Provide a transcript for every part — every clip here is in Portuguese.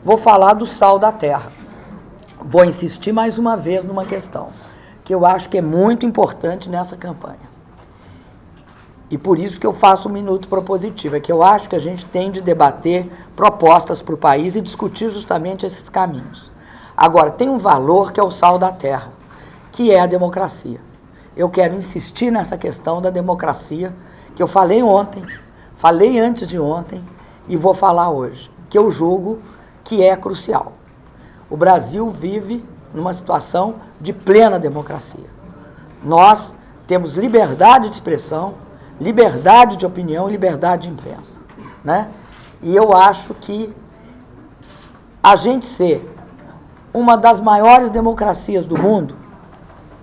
vou falar do sal da terra. Vou insistir mais uma vez numa questão que eu acho que é muito importante nessa campanha. E por isso que eu faço um minuto propositivo, é que eu acho que a gente tem de debater propostas para o país e discutir justamente esses caminhos. Agora, tem um valor que é o sal da terra, que é a democracia. Eu quero insistir nessa questão da democracia, que eu falei ontem, falei antes de ontem e vou falar hoje, que eu julgo que é crucial. O Brasil vive numa situação de plena democracia. Nós temos liberdade de expressão, liberdade de opinião e liberdade de imprensa, né? E eu acho que a gente ser uma das maiores democracias do mundo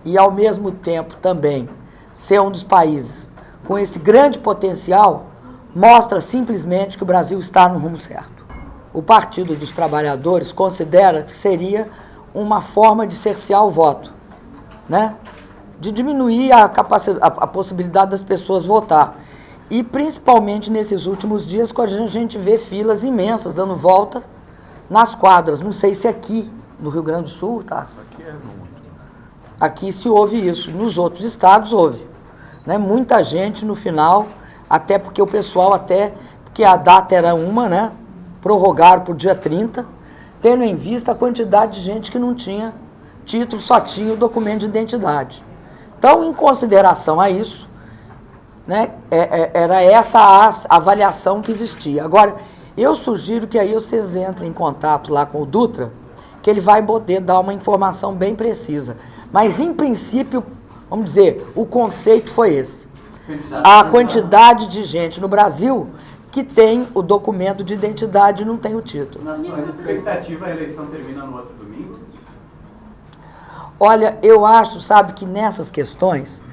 e, ao mesmo tempo, também ser um dos países com esse grande potencial, mostra simplesmente que o Brasil está no rumo certo. O Partido dos Trabalhadores considera que seria uma forma de cercear o voto, né? De diminuir a possibilidade das pessoas votar. E principalmente nesses últimos dias, quando a gente vê filas imensas dando volta nas quadras. Não sei se aqui no Rio Grande do Sul, tá? Aqui é muito. Aqui se ouve isso, nos outros estados houve, né? Muita gente no final, até porque o pessoal porque a data era uma, né? Prorrogaram para o dia 30, tendo em vista a quantidade de gente que não tinha título, só tinha o documento de identidade. Então, em consideração a isso, né, era essa a avaliação que existia. Agora, eu sugiro que aí vocês entrem em contato lá com o Dutra, que ele vai poder dar uma informação bem precisa. Mas, em princípio, vamos dizer, o conceito foi esse. A quantidade de gente no Brasil que tem o documento de identidade e não tem o título. Na sua expectativa, a eleição termina no outro domingo? Olha, eu acho, sabe, que nessas questões,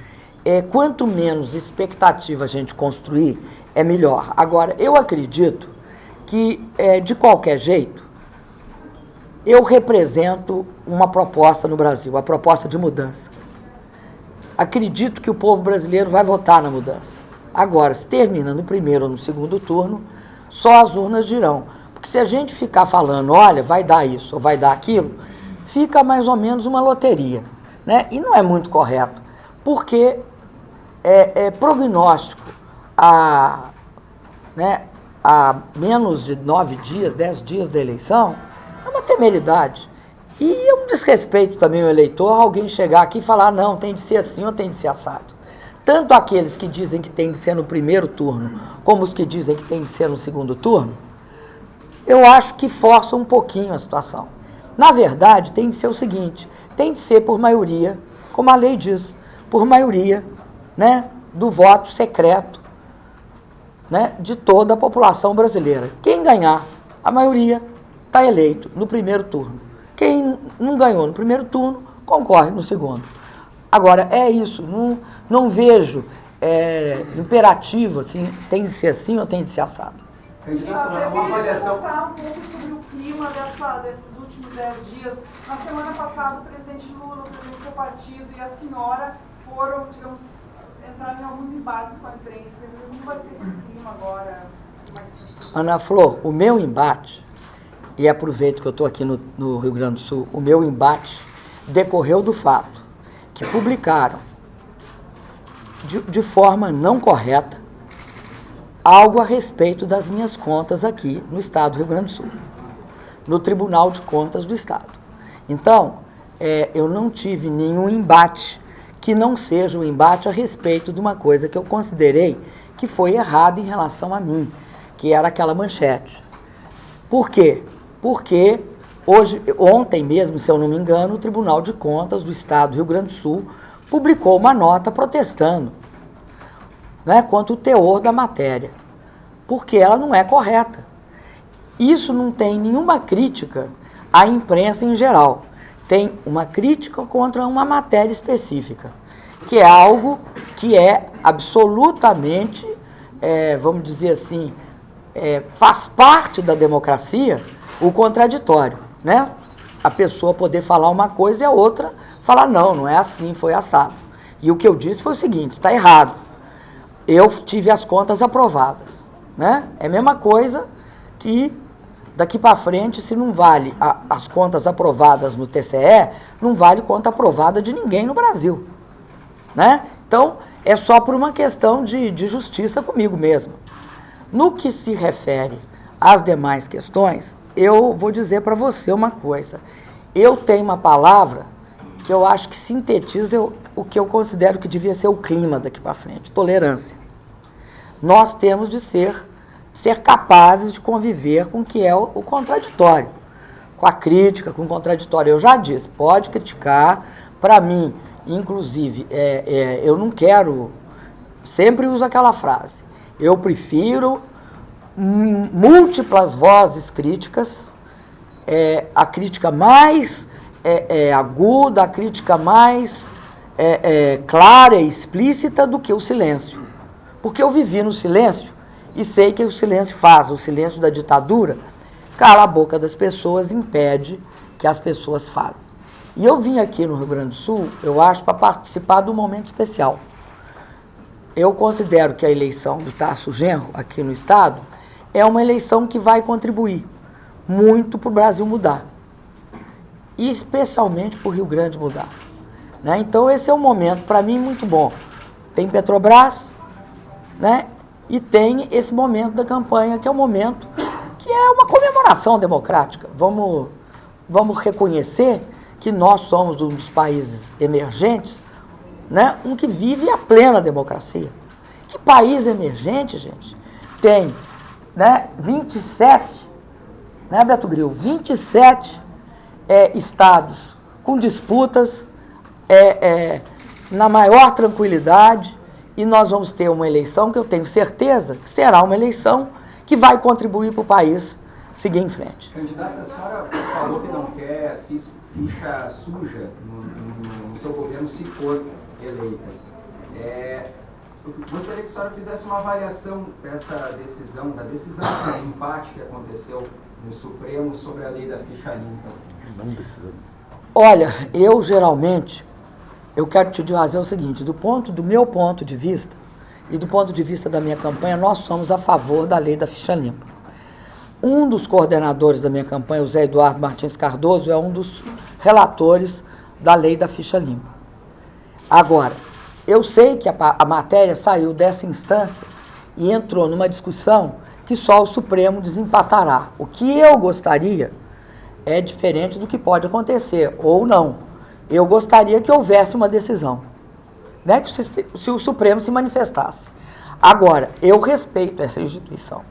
quanto menos expectativa a gente construir, é melhor. Agora, eu acredito que, de qualquer jeito, eu represento uma proposta no Brasil, a proposta de mudança. Acredito que o povo brasileiro vai votar na mudança. Agora, se termina no primeiro ou no segundo turno, só as urnas dirão. Porque se a gente ficar falando, olha, vai dar isso ou vai dar aquilo, fica mais ou menos uma loteria, né? E não é muito correto, porque prognóstico a menos de 9 dias, 10 dias da eleição, é uma temeridade. E é um desrespeito também ao eleitor alguém chegar aqui e falar, não, tem de ser assim ou tem de ser assado. Tanto aqueles que dizem que tem de ser no primeiro turno, como os que dizem que tem de ser no segundo turno, eu acho que forçam um pouquinho a situação. Na verdade, tem de ser o seguinte, tem de ser por maioria, como a lei diz, por maioria, né, do voto secreto, né, de toda a população brasileira. Quem ganhar, a maioria está eleito no primeiro turno. Quem não ganhou no primeiro turno, concorre no segundo. Agora, é isso, não vejo imperativo, assim, tem de ser assim ou tem de ser assado. Eu queria perguntar um pouco sobre o clima desses últimos 10 dias. Na semana passada, o presidente Lula, o presidente do seu partido e a senhora foram, digamos, entrar em alguns embates com a imprensa. Como vai ser esse clima agora? Ana Flor, o meu embate, e aproveito que eu estou aqui no Rio Grande do Sul, o meu embate decorreu do fato que publicaram de forma não correta algo a respeito das minhas contas aqui no estado do Rio Grande do Sul, no Tribunal de Contas do Estado. Então, eu não tive nenhum embate que não seja um embate a respeito de uma coisa que eu considerei que foi errada em relação a mim, que era aquela manchete. Por quê? Porque ontem mesmo, se eu não me engano, o Tribunal de Contas do Estado do Rio Grande do Sul publicou uma nota protestando, né, quanto ao teor da matéria, porque ela não é correta. Isso não tem nenhuma crítica à imprensa em geral. Tem uma crítica contra uma matéria específica, que é algo que é absolutamente, vamos dizer assim, faz parte da democracia o contraditório, né? A pessoa poder falar uma coisa e a outra falar, não é assim, foi assado. E o que eu disse foi o seguinte, está errado. Eu tive as contas aprovadas, né? É a mesma coisa que Daqui para frente, se não vale as contas aprovadas no TCE, não vale conta aprovada de ninguém no Brasil, né? Então, é só por uma questão de justiça comigo mesmo. No que se refere às demais questões, eu vou dizer para você uma coisa. Eu tenho uma palavra que eu acho que sintetiza o que eu considero que devia ser o clima daqui para frente: tolerância. Nós temos de ser capazes de conviver com o que é o contraditório, com a crítica, com o contraditório. Eu já disse, pode criticar, para mim, inclusive, eu não quero, sempre uso aquela frase, eu prefiro múltiplas vozes críticas, a crítica mais aguda, a crítica mais clara e explícita do que o silêncio. Porque eu vivi no silêncio e sei que o silêncio o silêncio da ditadura, cala a boca das pessoas, impede que as pessoas falem. E eu vim aqui no Rio Grande do Sul, eu acho, para participar de um momento especial. Eu considero que a eleição do Tarso Genro, aqui no estado, é uma eleição que vai contribuir muito para o Brasil mudar. E especialmente para o Rio Grande mudar, né? Então esse é um momento, para mim, muito bom. Tem Petrobras, né? E tem esse momento da campanha, que é um momento que é uma comemoração democrática. Vamos reconhecer que nós somos um dos países emergentes, né? Um que vive a plena democracia. Que país emergente, gente? Tem, né, 27, né, Beto Grilo? 27 estados com disputas na maior tranquilidade, e nós vamos ter uma eleição que eu tenho certeza que será uma eleição que vai contribuir para o país seguir em frente. Candidata, a senhora falou que não quer ficha suja no seu governo se for eleita. Eu gostaria que a senhora fizesse uma avaliação dessa decisão, do empate que aconteceu no Supremo sobre a lei da ficha limpa. Olha, eu geralmente, eu quero te dizer o seguinte, do meu ponto de vista e do ponto de vista da minha campanha, nós somos a favor da lei da ficha limpa. Um dos coordenadores da minha campanha, o Zé Eduardo Martins Cardoso, é um dos relatores da lei da ficha limpa. Agora, eu sei que a matéria saiu dessa instância e entrou numa discussão que só o Supremo desempatará. O que eu gostaria é diferente do que pode acontecer, ou não. Eu gostaria que houvesse uma decisão, né, que se o Supremo se manifestasse. Agora, eu respeito essa instituição,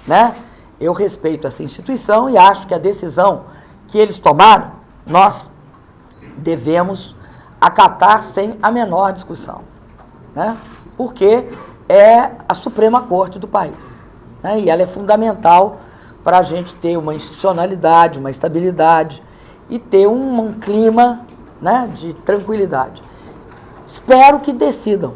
né? Eu respeito essa instituição e acho que a decisão que eles tomaram, nós devemos acatar sem a menor discussão, né? Porque é a Suprema Corte do país, né? E ela é fundamental para a gente ter uma institucionalidade, uma estabilidade e ter um clima, né, de tranquilidade. Espero que decidam,